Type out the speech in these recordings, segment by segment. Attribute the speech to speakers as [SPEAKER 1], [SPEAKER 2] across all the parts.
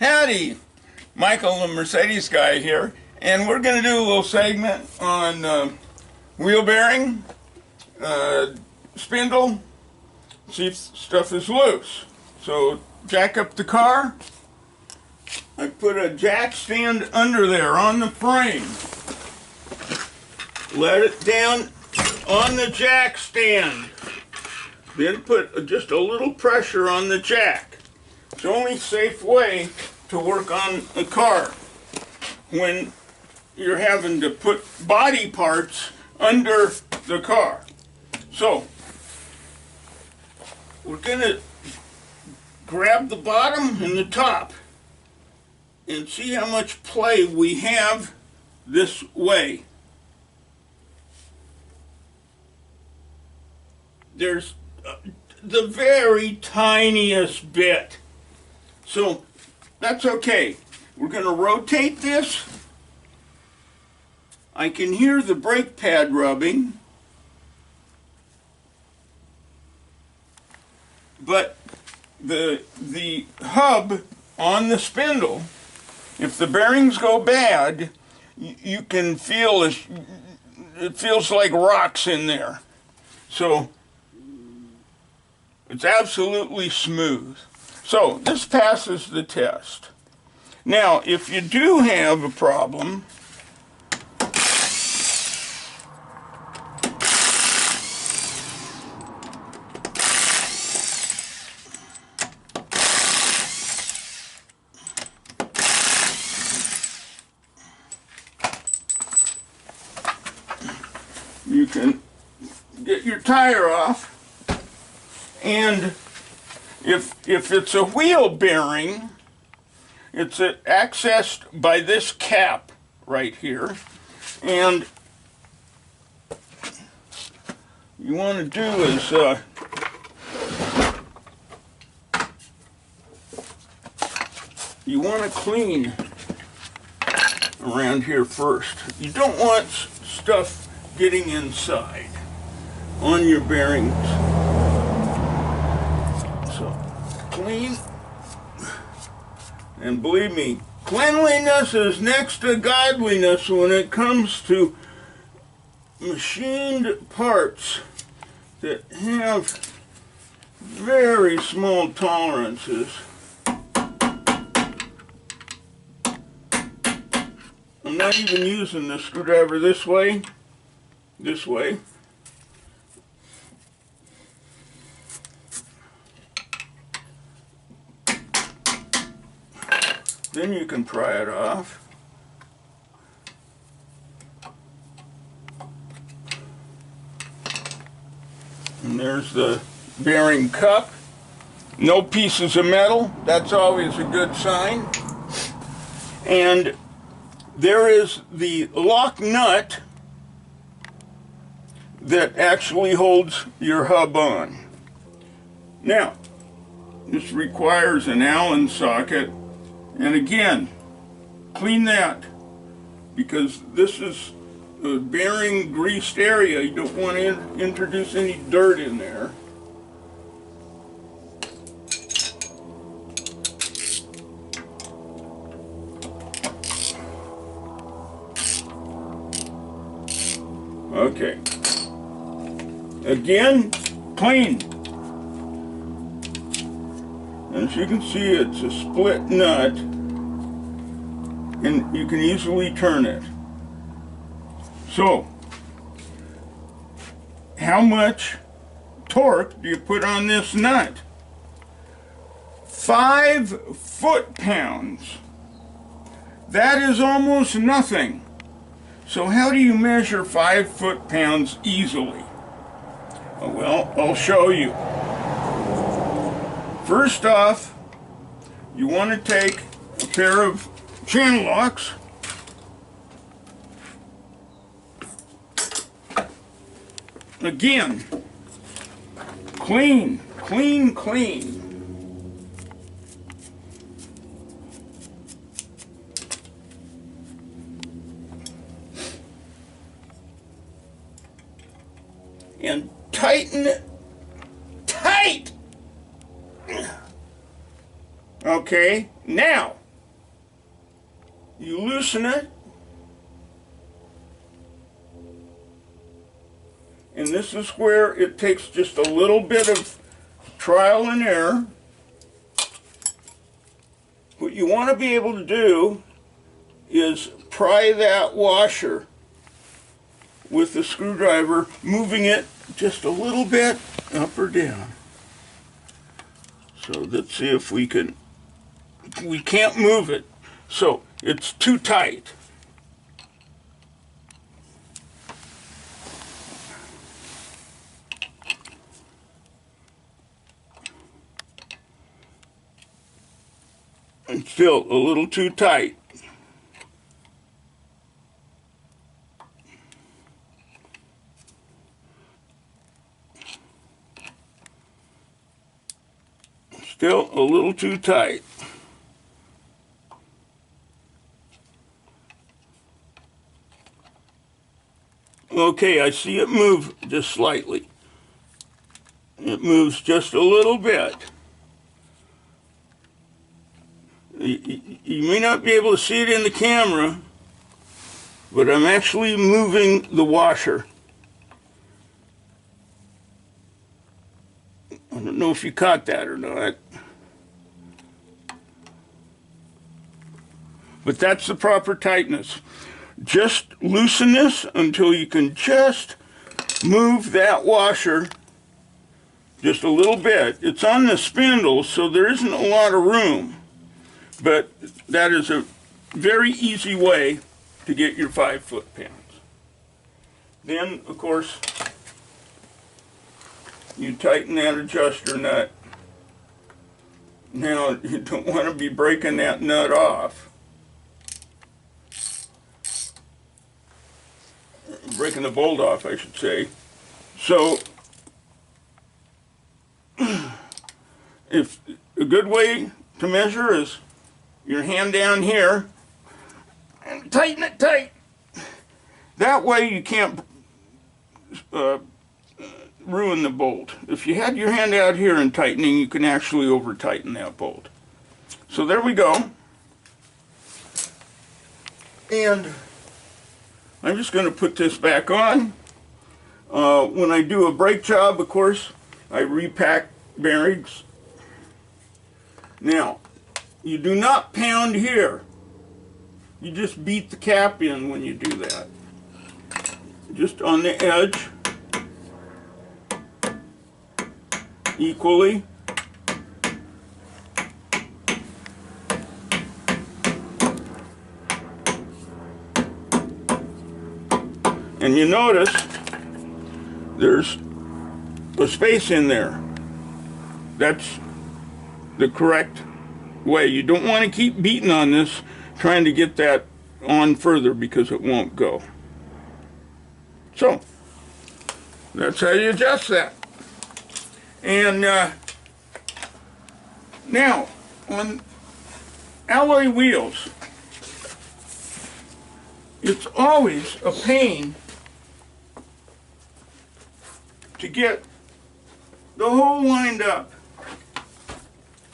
[SPEAKER 1] Howdy, Michael the Mercedes guy here, and we're going to do a little segment on wheel bearing, spindle, see if stuff is loose. So jack up the car. I put a jack stand under there on the frame. Let it down on the jack stand. Then put just a little pressure on the jack. It's the only safe way to work on a car when you're having to put body parts under the car. So we're going to grab the bottom and the top and see how much play we have this way. There's the very tiniest bit. So that's okay. We're going to rotate this. I can hear the brake pad rubbing, but the hub on the spindle, if the bearings go bad, you can feel it feels like rocks in there. So it's absolutely smooth. So this passes the test. Now, if you do have a problem, you can get your tire off, and if it's a wheel bearing, it's accessed by this cap right here, and you want to do is you want to clean around here first. You don't want stuff getting inside on your bearings. So clean, and believe me, cleanliness is next to godliness when it comes to machined parts that have very small tolerances. I'm not even using the screwdriver this way. Then you can pry it off. And there's the bearing cup. No pieces of metal. That's always a good sign. And there is the lock nut that actually holds your hub on. Now, this requires an Allen socket. And again, clean that, because this is a bearing greased area. You don't want to introduce any dirt in there. Okay. Again, clean. As you can see, it's a split nut, and you can easily turn it. So, how much torque do you put on this nut? 5 foot-pounds. That is almost nothing. So how do you measure 5 foot-pounds easily? Well, I'll show you. First off, you want to take a pair of channel locks, again, clean, clean, clean. And tighten it tight. Okay, now you loosen it, and this is where it takes just a little bit of trial and error. What you want to be able to do is pry that washer with the screwdriver, moving it just a little bit up or down. So let's see if we can. We can't move it, so it's too tight. And still a little too tight. Still a little too tight. Okay, I see it move just slightly. It moves just a little bit. You may not be able to see it in the camera, but I'm actually moving the washer. I don't know if you caught that or not. But that's the proper tightness. Just loosen this until you can just move that washer just a little bit. It's on the spindle, so there isn't a lot of room. But that is a very easy way to get your 5 foot-pounds. Then, of course, you tighten that adjuster nut. Now, you don't want to be breaking that nut off. Breaking the bolt off, I should say. So, if a good way to measure is your hand down here and tighten it tight. That way you can't ruin the bolt. If you had your hand out here and tightening, you can actually over tighten that bolt. So there we go. And I'm just going to put this back on. When I do a brake job, of course, I repack bearings. Now, you do not pound here. You just beat the cap in when you do that. Just on the edge, equally. And you notice there's a space in there. That's the correct way. You don't want to keep beating on this, trying to get that on further, because it won't go. So, that's how you adjust that. And now, on alloy wheels, it's always a pain to get the hole lined up.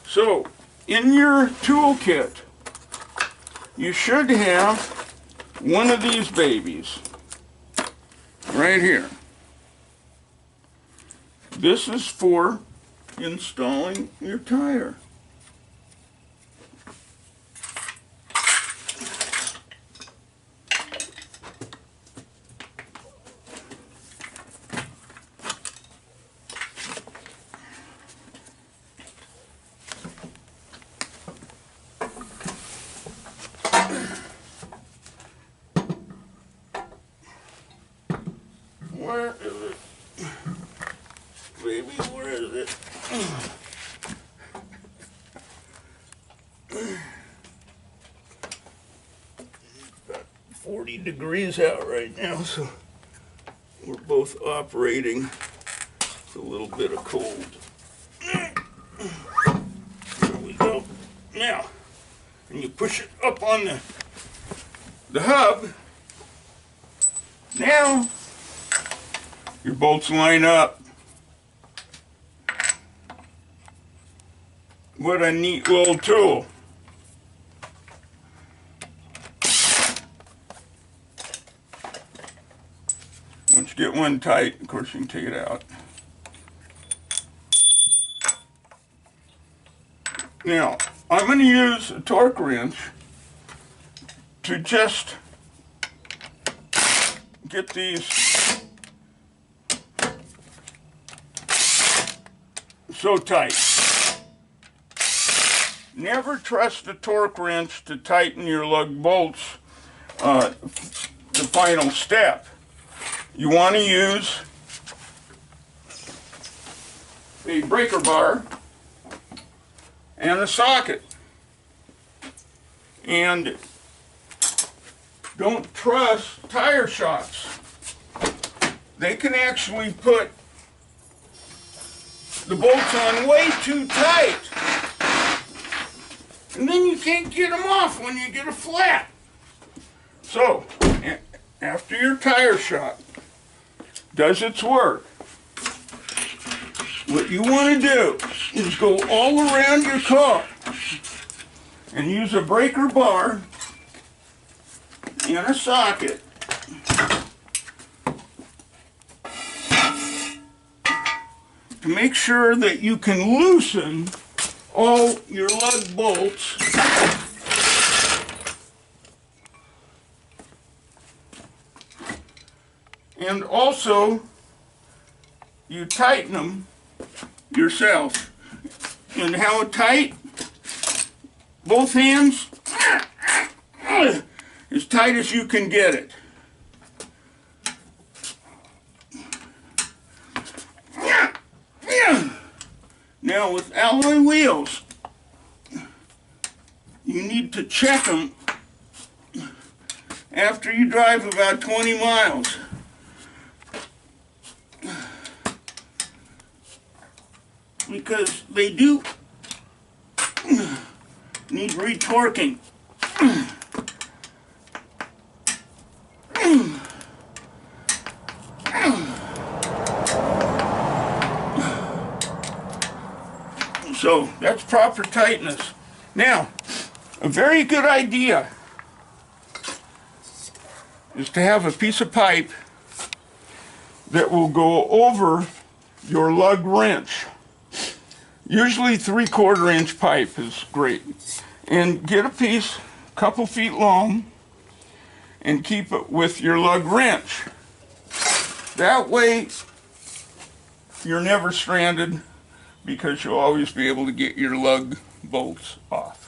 [SPEAKER 1] So, in your toolkit, you should have one of these babies right here. This is for installing your tire. Where is it? Baby, where is it? About 40 degrees out right now, so we're both operating with a little bit of cold. There we go. Now, and you push it up on the hub. Now, your bolts line up. What a neat little tool. Once you get one tight, of course you can take it out. Now, I'm going to use a torque wrench to just get these so tight. Never trust the torque wrench to tighten your lug bolts, the final step. You want to use a breaker bar and a socket. And don't trust tire shocks. They can actually put the bolts on way too tight. And then you can't get them off when you get a flat. So, after your tire shock does its work, what you want to do is go all around your car and use a breaker bar and a socket to make sure that you can loosen all your lug bolts and also you tighten them yourself. And how tight? Both hands as tight as you can get it. Now with alloy wheels, you need to check them after you drive about 20 miles. Because they do need retorquing. So that's proper tightness. Now, a very good idea is to have a piece of pipe that will go over your lug wrench. Usually 3/4 inch pipe is great. And get a piece, a couple feet long, and keep it with your lug wrench. That way, you're never stranded because you'll always be able to get your lug bolts off.